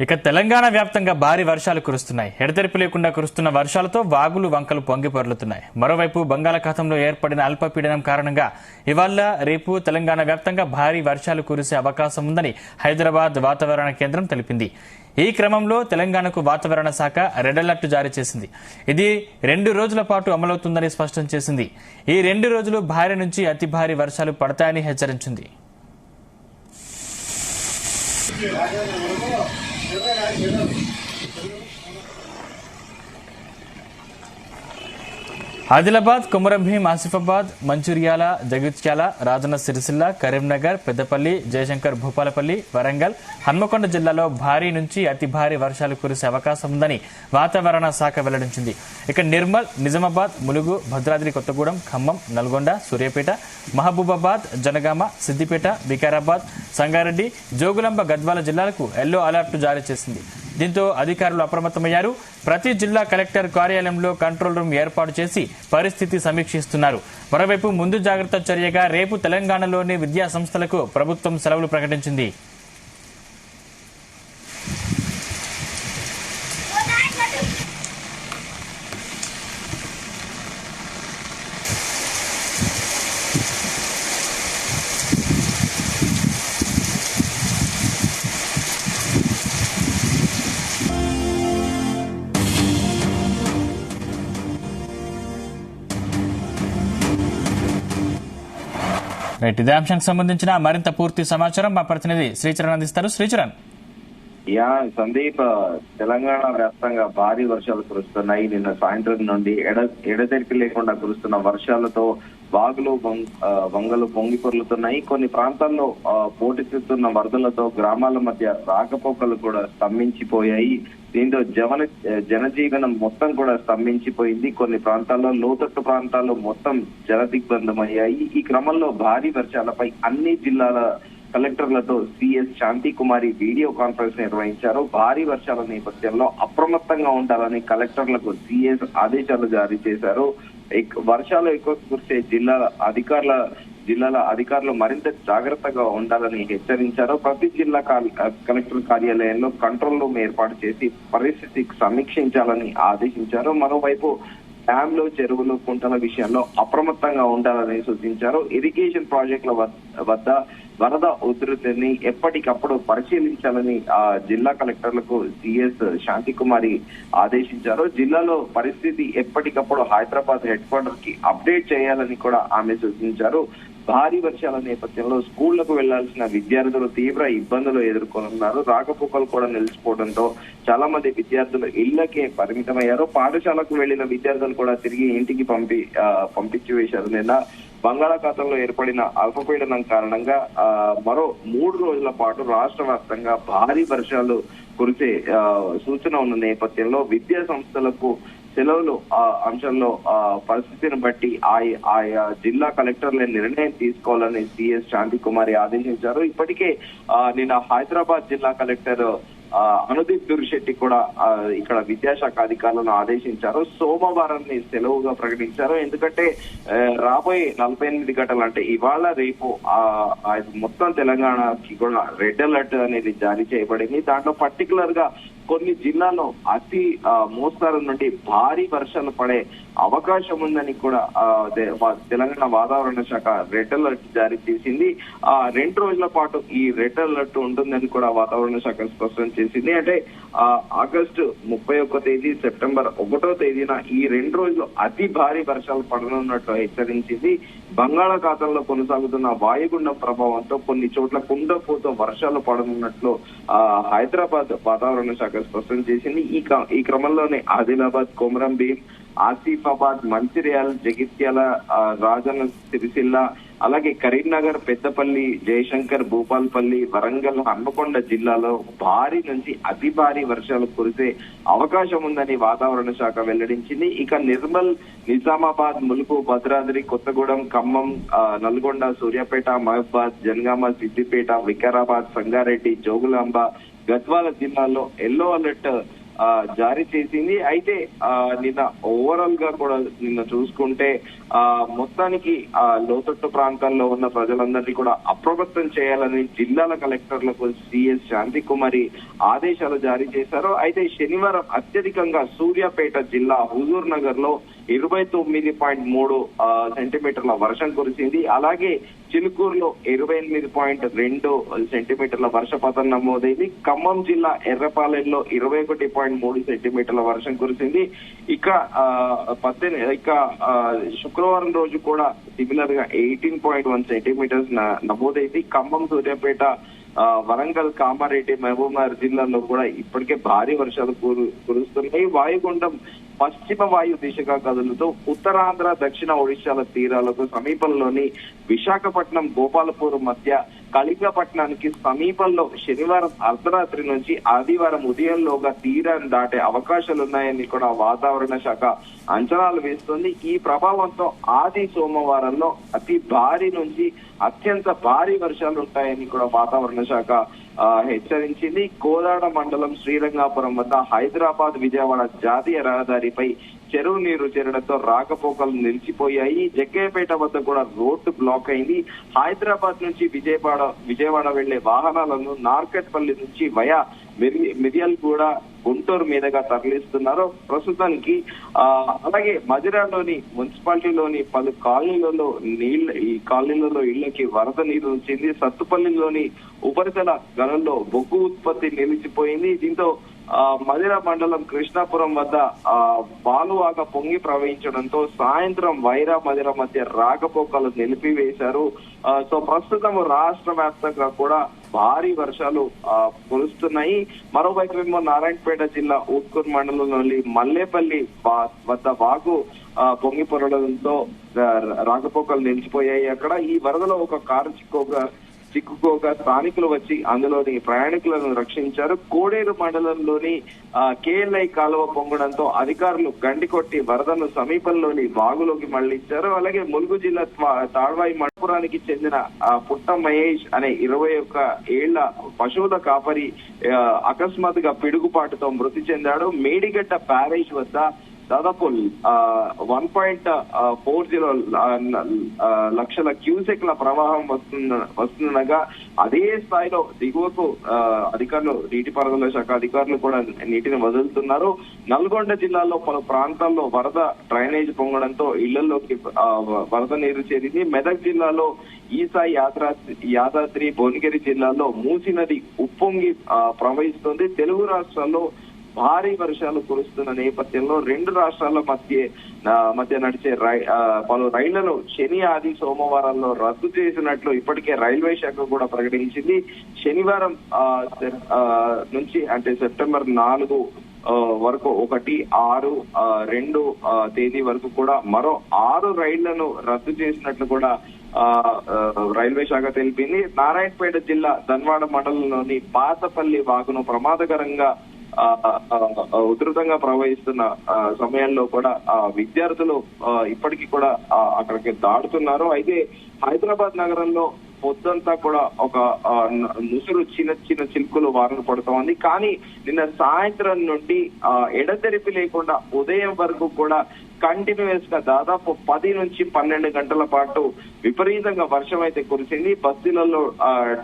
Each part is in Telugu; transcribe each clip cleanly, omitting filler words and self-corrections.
ఇక తెలంగాణ వ్యాప్తంగా భారీ వర్షాలు కురుస్తున్నాయి. ఎడతెరిపి లేకుండా కురుస్తున్న వర్షాలతో వాగులు వంకలు పొంగి పొర్లుతున్నాయి. మరోవైపు బంగాళాఖాతంలో ఏర్పడిన అల్పపీడనం కారణంగా ఇవాళ రేపు తెలంగాణ వ్యాప్తంగా భారీ వర్షాలు కురిసే అవకాశం ఉందని హైదరాబాద్ వాతావరణ కేంద్రం తెలిపింది. ఈ క్రమంలో తెలంగాణకు వాతావరణ శాఖ రెడ్ అలర్ట్ జారీ చేసింది. ఇది 2 రోజుల పాటు అమలవుతుందని స్పష్టం చేసింది. ఈ 2 రోజులు భారీ నుంచి అతి భారీ వర్షాలు పడతాయని హెచ్చరించింది. ఆదిలాబాద్, కొమరంభీం, ఆసిఫాబాద్, మంచిర్యాల, జగిత్యాల, రాజన్న సిరిసిల్ల, కరీంనగర్, పెద్దపల్లి, జయశంకర్ భూపాలపల్లి, వరంగల్, హన్మకొండ జిల్లాలో భారీ నుంచి అతి భారీ వర్షాలు కురిసే అవకాశం ఉందని వాతావరణ శాఖ వెల్లడించింది. ఇక నిర్మల్, నిజామాబాద్, ములుగు, భద్రాద్రి కొత్తగూడెం, ఖమ్మం, నల్గొండ, సూర్యాపేట, మహబూబాబాద్, జనగామ, సిద్దిపేట, వికారాబాద్, సంగారెడ్డి, జోగులాంబ, గద్వాల జిల్లాలకు ఎల్లో అలర్ట్ జారీ చేసింది. దీంతో అధికారులు అప్రమత్తమయ్యారు. ప్రతి జిల్లా కలెక్టర్ కార్యాలయంలో కంట్రోల్ రూమ్ ఏర్పాటు చేసి పరిస్థితి సమీక్షిస్తున్నారు. మరోవైపు ముందు జాగ్రత్త చర్యగా రేపు తెలంగాణలోని విద్యా సంస్థలకు ప్రభుత్వం సెలవులు ప్రకటించింది. ఇదే అంశానికి సంబంధించిన మరింత పూర్తి సమాచారం మా ప్రతినిధి శ్రీచరణ్ అందిస్తారు. శ్రీచరణ్. సందీప్, తెలంగాణ వ్యాప్తంగా భారీ వర్షాలు కురుస్తున్నాయి. నిన్న సాయంత్రం నుండి ఎడతెరిపి లేకుండా కురుస్తున్న వర్షాలతో వాగులు వంగలు పొంగి పొర్లుతున్నాయి. కొన్ని ప్రాంతాల్లో పోటెత్తుతున్న వరదలతో గ్రామాల మధ్య రాకపోకలు కూడా స్తంభించిపోయాయి. దీంతో జనజీవనం మొత్తం కూడా స్తంభించిపోయింది. కొన్ని ప్రాంతాల్లో లోతట్టు ప్రాంతాల్లో మొత్తం జలదిగ్బంధమయ్యాయి. ఈ క్రమంలో భారీ వర్షాలపై అన్ని జిల్లాల కలెక్టర్లతో సిఎస్ శాంతి కుమారి వీడియో కాన్ఫరెన్స్ నిర్వహించారు. భారీ వర్షాల నేపథ్యంలో అప్రమత్తంగా ఉండాలని కలెక్టర్లకు సిఎస్ ఆదేశాలు జారీ చేశారు. వర్షాలు ఎక్కువ కురిసే జిల్లాల అధికారులు మరింత జాగ్రత్తగా ఉండాలని హెచ్చరించారు. ప్రతి జిల్లా కలెక్టర్ కార్యాలయంలో కంట్రోల్ రూమ్ ఏర్పాటు చేసి పరిస్థితికి సమీక్షించాలని ఆదేశించారు. మరోవైపు డ్యాంలు, చెరువులు, కుంటల విషయంలో అప్రమత్తంగా ఉండాలని సూచించారు. ఇరిగేషన్ ప్రాజెక్టుల వద్ద వరద ఉధృతిని ఎప్పటికప్పుడు పరిశీలించాలని జిల్లా కలెక్టర్లకు సిఎస్ శాంతి కుమారి ఆదేశించారు. జిల్లాలో పరిస్థితి ఎప్పటికప్పుడు హైదరాబాద్ హెడ్ క్వార్టర్ కి అప్డేట్ చేయాలని కూడా ఆమె సూచించారు. భారీ వర్షాల నేపథ్యంలో స్కూళ్లకు వెళ్లాల్సిన విద్యార్థులు తీవ్ర ఇబ్బందులు ఎదుర్కొనున్నారు. రాకపోకలు కూడా నిలిచిపోవడంతో చాలా మంది విద్యార్థులు ఇళ్లకే పరిమితమయ్యారు. పాఠశాలకు వెళ్లిన విద్యార్థులు కూడా తిరిగి ఇంటికి పంపించి వేశారు. నిన్న బంగాళాఖాతంలో ఏర్పడిన అల్పపీడనం కారణంగా మరో 3 రోజుల పాటు రాష్ట్ర వ్యాప్తంగా భారీ వర్షాలు కురిసే సూచన ఉన్న నేపథ్యంలో విద్యా సంస్థలకు సెలవులు అంశంలో పరిస్థితిని బట్టి ఆయా జిల్లా కలెక్టర్ల నిర్ణయం తీసుకోవాలని సిఎస్ శాంతి కుమారి ఆదేశించారు. ఇప్పటికే నిన్న హైదరాబాద్ జిల్లా కలెక్టర్ అనుదీప్ దుర్శెట్టి కూడా ఇక్కడ విద్యాశాఖ అధికారులను ఆదేశించారు. సోమవారాన్ని సెలవుగా ప్రకటించారు. ఎందుకంటే రాబోయే 48 గంటలు అంటే ఇవాళ రేపు మొత్తం తెలంగాణకి కూడా రెడ్ అలర్ట్ అనేది జారీ చేయబడింది. దాంట్లో పర్టికులర్ గా కొన్ని జిల్లాల్లో అతి మోస్తారు నుండి భారీ వర్షాలు పడే అవకాశం ఉందని కూడా తెలంగాణ వాతావరణ శాఖ రెడ్ అలర్ట్ జారీ చేసింది. 2 రోజుల పాటు ఈ రెడ్ అలర్ట్ ఉంటుందని కూడా వాతావరణ శాఖ స్పష్టం చేసింది. అంటే ఆగస్టు 31వ తేదీ, సెప్టెంబర్ 1వ తేదీన ఈ 2 రోజులు అతి భారీ వర్షాలు పడనున్నట్లు హెచ్చరించింది. బంగాళాఖాతంలో కొనసాగుతున్న వాయుగుండం ప్రభావంతో కొన్ని చోట్ల కుండపోత వర్షాలు పడనున్నట్లు హైదరాబాద్ వాతావరణ శాఖ స్పష్టం చేసింది. ఈ క్రమంలోనే ఆదిలాబాద్, కొమరంభీం, ఆసిఫాబాద్, మంచిర్యాల, జగిత్యాల, రాజన్న సిరిసిల్ల, అలాగే కరీంనగర్, పెద్దపల్లి, జయశంకర్ భూపాలపల్లి, వరంగల్, హన్మకొండ జిల్లాలో భారీ నుంచి అతి భారీ వర్షాలు కురిసే అవకాశం ఉందని వాతావరణ శాఖ వెల్లడించింది. ఇక నిర్మల్, నిజామాబాద్, ములుగు, భద్రాద్రి కొత్తగూడెం, ఖమ్మం, నల్గొండ, సూర్యాపేట, మహబూబాద్, జనగామ, సిద్దిపేట, వికారాబాద్, సంగారెడ్డి, జోగులాంబ, గద్వాల జిల్లాల్లో ఎల్లో అలర్ట్ జారీ చేసింది. అయితే నిన్న ఓవరాల్ గా కూడా నిన్న చూసుకుంటే మొత్తానికి లోతట్టు ప్రాంతాల్లో ఉన్న ప్రజలందరినీ కూడా అప్రమత్తం చేయాలని జిల్లాల కలెక్టర్లకు సిఎస్ శాంతికుమారి ఆదేశాలు జారీ చేశారు. అయితే శనివారం అత్యధికంగా సూర్యాపేట జిల్లా హుజూర్ నగర్ లో 29.3 సెంటీమీటర్ల వర్షం కురిసింది. అలాగే చిలుకూరులో 28.2 సెంటీమీటర్ల వర్షపాతం నమోదైంది. ఖమ్మం జిల్లా ఎర్రపాలెంలో 21.3 సెంటీమీటర్ల వర్షం కురిసింది. ఇక శుక్రవారం రోజు కూడా సిమిలర్ గా 18.1 సెంటీమీటర్స్ నమోదైంది. ఖమ్మం, సూర్యాపేట, వరంగల్, కామారెడ్డి, మహబూబ్నగర్ జిల్లాల్లో కూడా ఇప్పటికే భారీ వర్షాలు కురుస్తున్నాయి. వాయుగుండం పశ్చిమ వాయు దిశగా కదులుతూ ఉత్తరాంధ్ర, దక్షిణ ఒడిశాల తీరాలకు సమీపంలోని విశాఖపట్నం, గోపాలపూర్ మధ్య కళింగపట్నానికి సమీపంలో శనివారం అర్ధరాత్రి నుంచి ఆదివారం ఉదయంలోగా తీరాన్ని దాటే అవకాశాలున్నాయని కూడా వాతావరణ శాఖ అంచనాలు వేస్తుంది. ఈ ప్రభావంతో ఆది సోమవారంలో అతి భారీ నుంచి అత్యంత భారీ వర్షాలు ఉంటాయని కూడా వాతావరణ శాఖ హెచ్చరించింది. కోదాడ మండలం శ్రీరంగాపురం వద్ద హైదరాబాద్, విజయవాడ జాతీయ రహదారిపై చెరువు నీరు చేరడంతో రాకపోకలు నిలిచిపోయాయి. జగ్గయ్యపేట వద్ద కూడా రోడ్డు బ్లాక్ అయింది. హైదరాబాద్ నుంచి విజయవాడ వెళ్లే వాహనాలను నార్కట్పల్లి నుంచి వయా మిర్యాలగూడ, గుంటూరు మీదుగా తరలిస్తున్నారు ప్రస్తుతానికి. అలాగే మధిరాలోని మున్సిపాలిటీలోని పలు కాలనీలలో ఇళ్లకి వరద నీరు వచ్చింది. సత్తుపల్లిలోని ఉపరితల గనుల్లో బొగ్గు ఉత్పత్తి నిలిచిపోయింది. దీంతో మధిర మండలం కృష్ణాపురం వద్ద బాలువాగ పొంగి ప్రవహించడంతో సాయంత్రం వైరా మధిర మధ్య రాకపోకలు నిలిపివేశారు. సో ప్రస్తుతం రాష్ట్ర వ్యాప్తంగా కూడా భారీ వర్షాలు కురుస్తున్నాయి. మరోవైపు నారాయణపేట జిల్లా ఊట్కూరు మండలంలోని మల్లేపల్లి వద్ద వాగు పొంగి పొరడంతో రాకపోకలు నిలిచిపోయాయి. అక్కడ ఈ వరదలో ఒక కారు చిక్కుకోగా స్థానికులు వచ్చి అందులోని ప్రయాణికులను రక్షించారు. కోడేరు మండలంలోని కేఎల్ఐ కాలువ పొంగడంతో అధికారులు గండి కొట్టి వరదను సమీపంలోని వాగులోకి మళ్లించారు. అలాగే ములుగు జిల్లా తాడ్వాయి మణిపురానికి చెందిన పుట్ట మహేష్ అనే 21 ఏళ్ల పశువుల కాపరి అకస్మాత్తుగా పిడుగుపాటుతో మృతి చెందాడు. మేడిగడ్డ బ్యారేజ్ వద్ద దాదాపు 1.40 లక్షల క్యూసెక్ల ప్రవాహం వస్తుండగా అదే స్థాయిలో దిగువకు అధికారులు, నీటిపారుదల శాఖ అధికారులు కూడా నీటిని వదులుతున్నారు. నల్గొండ జిల్లాలో పలు ప్రాంతాల్లో వరద డ్రైనేజ్ పొంగడంతో ఇళ్లలోకి వరద నీరు చేరింది. మెదక్ జిల్లాలో ఈసాయి యాదాద్రి, భువనగిరి జిల్లాలో మూసీ నది ఉప్పొంగి ప్రవహిస్తుంది. తెలుగు రాష్ట్రాల్లో భారీ వర్షాలు కురుస్తున్న నేపథ్యంలో రెండు రాష్ట్రాల మధ్య నడిచే పలు రైళ్లను శని, ఆది, సోమవారాల్లో రద్దు చేసినట్లు ఇప్పటికే రైల్వే శాఖ కూడా ప్రకటించింది. శనివారం నుంచి అంటే సెప్టెంబర్ 4 వరకు 1, 6, 2 తేదీ వరకు కూడా మరో 6 రైళ్లను రద్దు చేసినట్లు కూడా రైల్వే శాఖ తెలిపింది. నారాయణపేట జిల్లా ధన్వాడ మండలంలోని పాతపల్లి వాగును ప్రమాదకరంగా ఉధృతంగా ప్రవహిస్తున్న సమయంలో కూడా విద్యార్థులు ఇప్పటికీ కూడా అక్కడికి దాడుతున్నారు. అయితే హైదరాబాద్ నగరంలో పొద్దంతా కూడా ఒక ముసురు చిన్న చిలుకులు వారలు పడుతూ ఉంది. కానీ నిన్న సాయంత్రం నుండి ఎడతెరిపి లేకుండా ఉదయం వరకు కూడా కంటిన్యూస్ గా దాదాపు 10 నుంచి 12 గంటల పాటు విపరీతంగా వర్షం అయితే కురిసింది. బస్తీలలో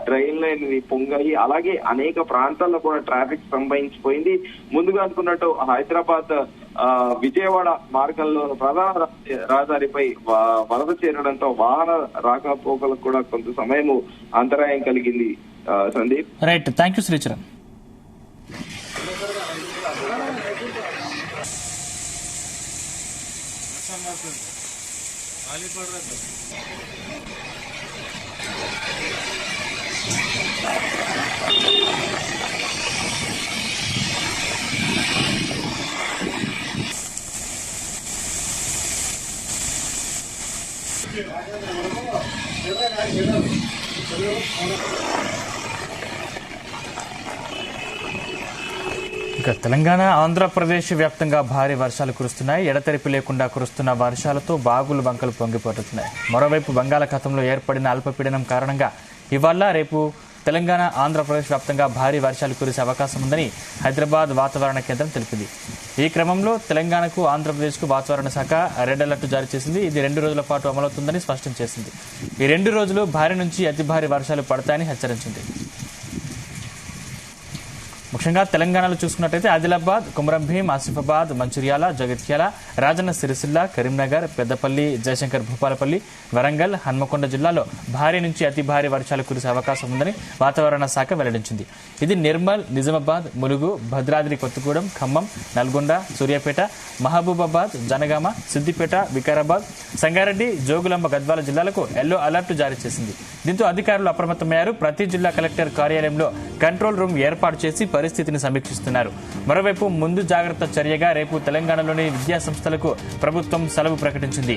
డ్రైన్ లైన్ పొంగాయి. అలాగే అనేక ప్రాంతాల్లో కూడా ట్రాఫిక్ స్తంభించిపోయింది. ముందుగా అనుకున్నట్టు హైదరాబాద్ విజయవాడ మార్గంలో ప్రధాన రహదారిపై వరద చేరడంతో వాహన రాకపోకలకు కూడా కొంత సమయం అంతరాయం కలిగింది. Sandeep, right, thank you Sricharan. ఇక తెలంగాణ, ఆంధ్రప్రదేశ్ వ్యాప్తంగా భారీ వర్షాలు కురుస్తున్నాయి. ఎడతెరిపి లేకుండా కురుస్తున్న వర్షాలతో బాగులు బంకలు పొంగిపోతున్నాయి. మరోవైపు బంగాళాఖాతంలో ఏర్పడిన అల్పపీడనం కారణంగా ఇవాళ రేపు తెలంగాణ, ఆంధ్రప్రదేశ్ వ్యాప్తంగా భారీ వర్షాలు కురిసే అవకాశం ఉందని హైదరాబాద్ వాతావరణ కేంద్రం తెలిపింది. ఈ క్రమంలో తెలంగాణకు, ఆంధ్రప్రదేశ్కు వాతావరణ శాఖ రెడ్ అలర్ట్ జారీ చేసింది. ఇది 2 రోజుల పాటు అమలవుతుందని స్పష్టం చేసింది. ఈ 2 రోజులు భారీ నుంచి అతి భారీ వర్షాలు పడతాయని హెచ్చరించింది. ముఖ్యంగా తెలంగాణలో చూసుకున్నట్టయితే ఆదిలాబాద్, కొమరంభీం, ఆసిఫాబాద్, మంచిర్యాల, జగిత్యాల, రాజన్న సిరిసిల్ల, కరీంనగర్, పెద్దపల్లి, జయశంకర్ భూపాలపల్లి, వరంగల్, హన్మకొండ జిల్లాలో భారీ నుంచి అతి భారీ వర్షాలు కురిసే అవకాశం ఉందని వాతావరణ శాఖ వెల్లడించింది. ఇది నిర్మల్, నిజామాబాద్, ములుగు, భద్రాద్రి కొత్తగూడెం, ఖమ్మం, నల్గొండ, సూర్యాపేట, మహబూబాబాద్, జనగామ, సిద్దిపేట, వికారాబాద్, సంగారెడ్డి, జోగులాంబ, గద్వాల జిల్లాలకు ఎల్లో అలర్ట్ జారీ చేసింది. దీంతో అధికారులు అప్రమత్తమయ్యారు. ప్రతి జిల్లా కలెక్టర్ కార్యాలయంలో కంట్రోల్ రూమ్ ఏర్పాటు చేసి పరిస్థితిని సమీక్షిస్తున్నారు. మరోవైపు ముందు జాగ్రత్త చర్యగా రేపు తెలంగాణలోని విద్యాసంస్థలకు ప్రభుత్వం సెలవు ప్రకటించింది.